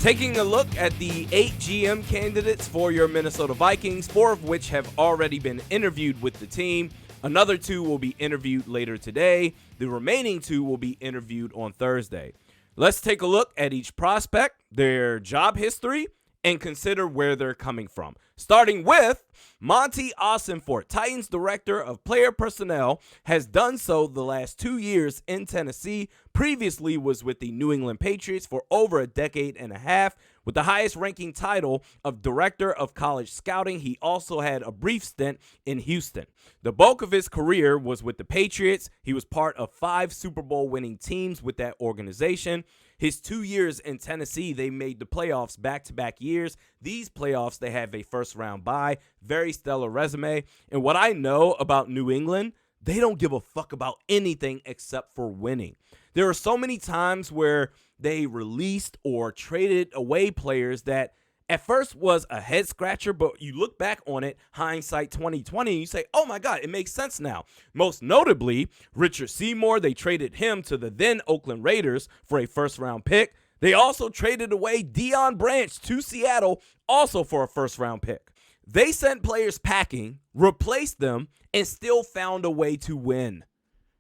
Taking a look at the 8 GM candidates for your Minnesota Vikings, 4 of which have already been interviewed with the team. Another 2 will be interviewed later today. The remaining 2 will be interviewed on Thursday. Let's take a look at each prospect, their job history, and consider where they're coming from. Starting with Monty Ossenfort, Titans Director of Player Personnel, has done so the last 2 years in Tennessee. Previously was with the New England Patriots for over a decade and a half. With the highest ranking title of Director of College Scouting, he also had a brief stint in Houston. The bulk of his career was with the Patriots. He was part of 5 Super Bowl winning teams with that organization. His 2 years in Tennessee, they made the playoffs back-to-back years. These playoffs, they have a first-round bye. Very stellar resume. And what I know about New England, they don't give a fuck about anything except for winning. There are so many times where they released or traded away players that at first was a head scratcher, but you look back on it, hindsight 2020, and you say, oh my God, it makes sense now. Most notably, Richard Seymour, they traded him to the then Oakland Raiders for a first-round pick. They also traded away Deion Branch to Seattle, also for a first-round pick. They sent players packing, replaced them, and still found a way to win.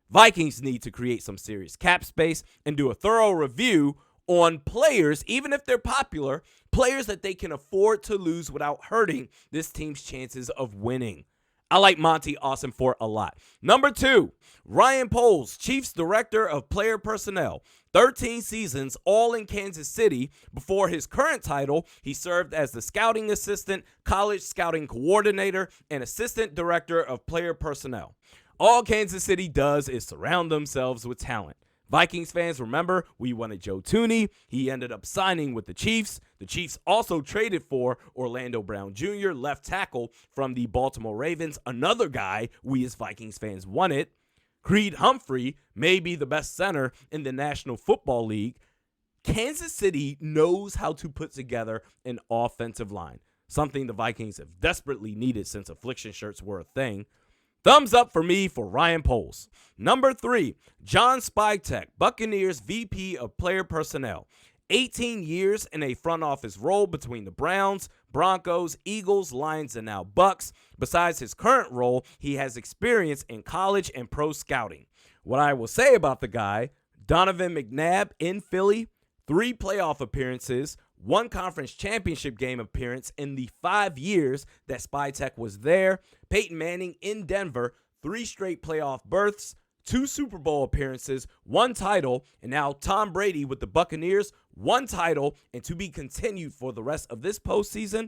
Vikings need to create some serious cap space and do a thorough review on players, even if they're popular, players that they can afford to lose without hurting this team's chances of winning. I like Monty Ossenfort a lot. Number 2, Ryan Poles, Chiefs Director of Player Personnel. 13 seasons, all in Kansas City. Before his current title, he served as the scouting assistant, college scouting coordinator, and assistant director of player personnel. All Kansas City does is surround themselves with talent. Vikings fans, remember, we wanted Joe Thuney. He ended up signing with the Chiefs. The Chiefs also traded for Orlando Brown Jr., left tackle from the Baltimore Ravens, another guy we as Vikings fans wanted. Creed Humphrey may be the best center in the National Football League. Kansas City knows how to put together an offensive line, something the Vikings have desperately needed since affliction shirts were a thing. Thumbs up for me for Ryan Poles. Number 3, John Spytek, Buccaneers VP of Player Personnel. 18 years in a front office role between the Browns, Broncos, Eagles, Lions, and now Bucks. Besides his current role, he has experience in college and pro scouting. What I will say about the guy, Donovan McNabb in Philly, 3 playoff appearances, 1 conference championship game appearance in the 5 years that Spytek was there. Peyton Manning in Denver, 3 straight playoff berths, 2 Super Bowl appearances, 1 title, and now Tom Brady with the Buccaneers, 1 title, and to be continued for the rest of this postseason.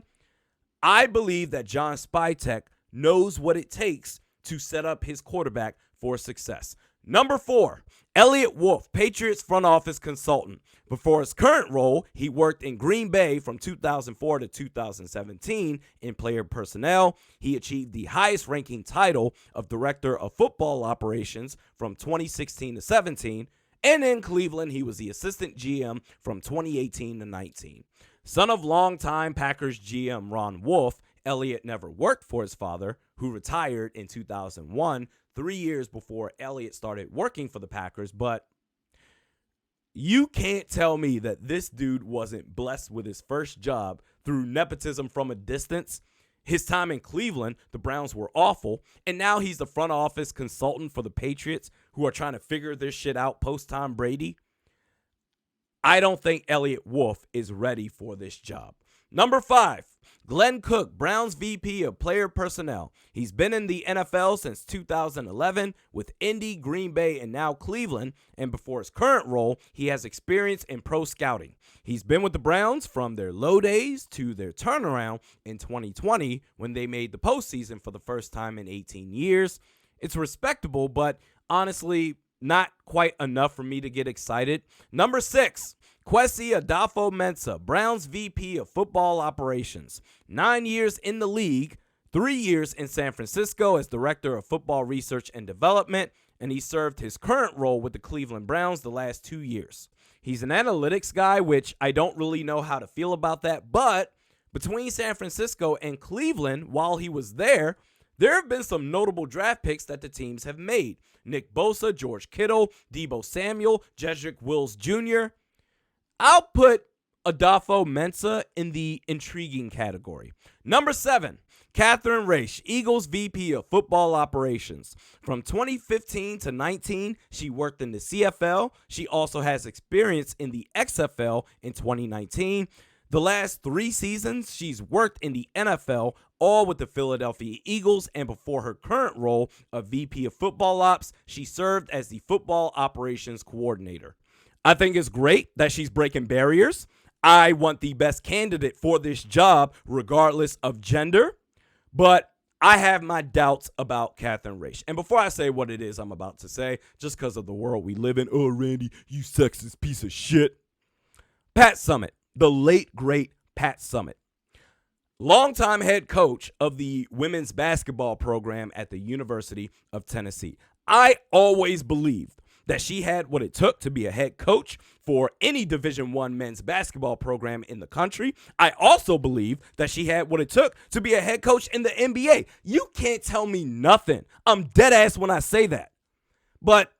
I believe that John Spytek knows what it takes to set up his quarterback for success. Number 4, Elliott Wolf, Patriots front office consultant. Before his current role, he worked in Green Bay from 2004 to 2017 in player personnel. He achieved the highest ranking title of Director of Football Operations from 2016 to 17. And in Cleveland, he was the assistant GM from 2018 to 19. Son of longtime Packers GM Ron Wolf, Elliott never worked for his father, who retired in 2001, 3 years before Elliott started working for the Packers. But you can't tell me that this dude wasn't blessed with his first job through nepotism from a distance. His time in Cleveland, the Browns were awful, and now he's the front office consultant for the Patriots, who are trying to figure this shit out post-Tom Brady. I don't think Elliott Wolf is ready for this job. Number 5, Glenn Cook, Browns VP of Player Personnel. He's been in the NFL since 2011 with Indy, Green Bay, and now Cleveland. And before his current role, he has experience in pro scouting. He's been with the Browns from their low days to their turnaround in 2020 when they made the postseason for the first time in 18 years. It's respectable, but honestly, not quite enough for me to get excited. Number 6, Kwesi Adofo-Mensah, Browns VP of Football Operations. 9 years in the league, 3 years in San Francisco as Director of Football Research and Development, and he served his current role with the Cleveland Browns the last 2 years. He's an analytics guy, which I don't really know how to feel about that, but between San Francisco and Cleveland, while he was there have been some notable draft picks that the teams have made. Nick Bosa, George Kittle, Deebo Samuel, Jedrick Wills Jr. I'll put adofo-mensah in the intriguing category. Number 7, Catherine Raish, Eagles VP of Football Operations. From 2015 to 19, she worked in the CFL. She also has experience in the XFL in 2019. The last 3 seasons, she's worked in the NFL, all with the Philadelphia Eagles, and before her current role of VP of Football Ops, she served as the Football Operations Coordinator. I think it's great that she's breaking barriers. I want the best candidate for this job, regardless of gender, but I have my doubts about Catherine Raish. And before I say what it is I'm about to say, just because of the world we live in, oh, Randy, you sexist piece of shit. Pat Summitt, the late, great Pat Summitt, longtime head coach of the women's basketball program at the University of Tennessee. I always believed that she had what it took to be a head coach for any Division I men's basketball program in the country. I also believe that she had what it took to be a head coach in the NBA. You can't tell me nothing. I'm dead ass when I say that. But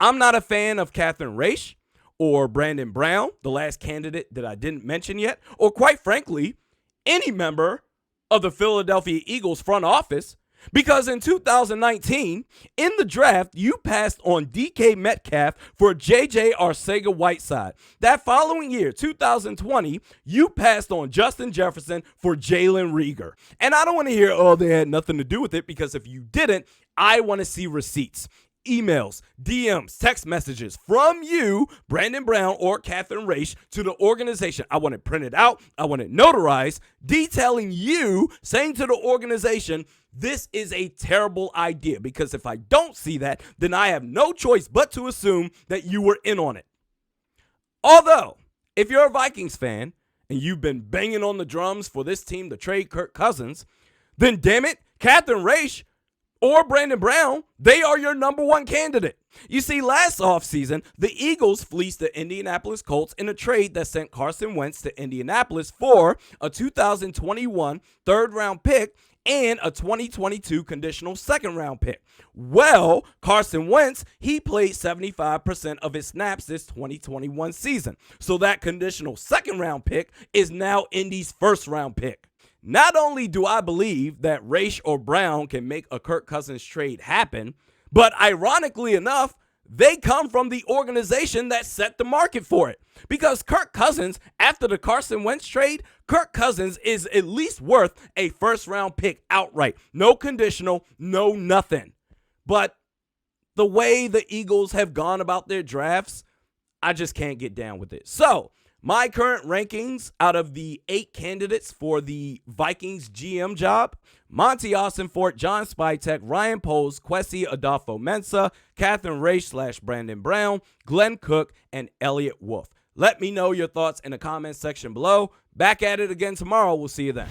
I'm not a fan of Catherine Raish or Brandon Brown, the last candidate that I didn't mention yet, or quite frankly, any member of the Philadelphia Eagles front office, because in 2019, in the draft, you passed on DK Metcalf for JJ Arcega-Whiteside. That following year, 2020, you passed on Justin Jefferson for Jalen Reagor. And I don't want to hear, oh, they had nothing to do with it, because if you didn't, I want to see receipts, emails, DMs, text messages from you, Brandon Brown or Catherine Raish, to the organization. I want it printed out. I want it notarized, detailing you saying to the organization, this is a terrible idea, because if I don't see that, then I have no choice but to assume that you were in on it. Although, if you're a Vikings fan and you've been banging on the drums for this team to trade Kirk Cousins, then damn it, Catherine Raish or Brandon Brown, they are your number 1 candidate. You see, last offseason, the Eagles fleeced the Indianapolis Colts in a trade that sent Carson Wentz to Indianapolis for a 2021 third-round pick and a 2022 conditional second-round pick. Well, Carson Wentz, he played 75% of his snaps this 2021 season. So that conditional second-round pick is now Indy's first-round pick. Not only do I believe that Raish or Brown can make a Kirk Cousins trade happen, but ironically enough, they come from the organization that set the market for it. Because Kirk Cousins, after the Carson Wentz trade, Kirk Cousins is at least worth a first-round pick outright. No conditional, no nothing. But the way the Eagles have gone about their drafts, I just can't get down with it. So, my current rankings out of the 8 candidates for the Vikings GM job: Monty Austinfort, John Spytek, Ryan Poles, Kwesi Adofo-Mensah, Catherine Raish / Brandon Brown, Glenn Cook, and Elliott Wolf. Let me know your thoughts in the comments section below. Back at it again tomorrow. We'll see you then.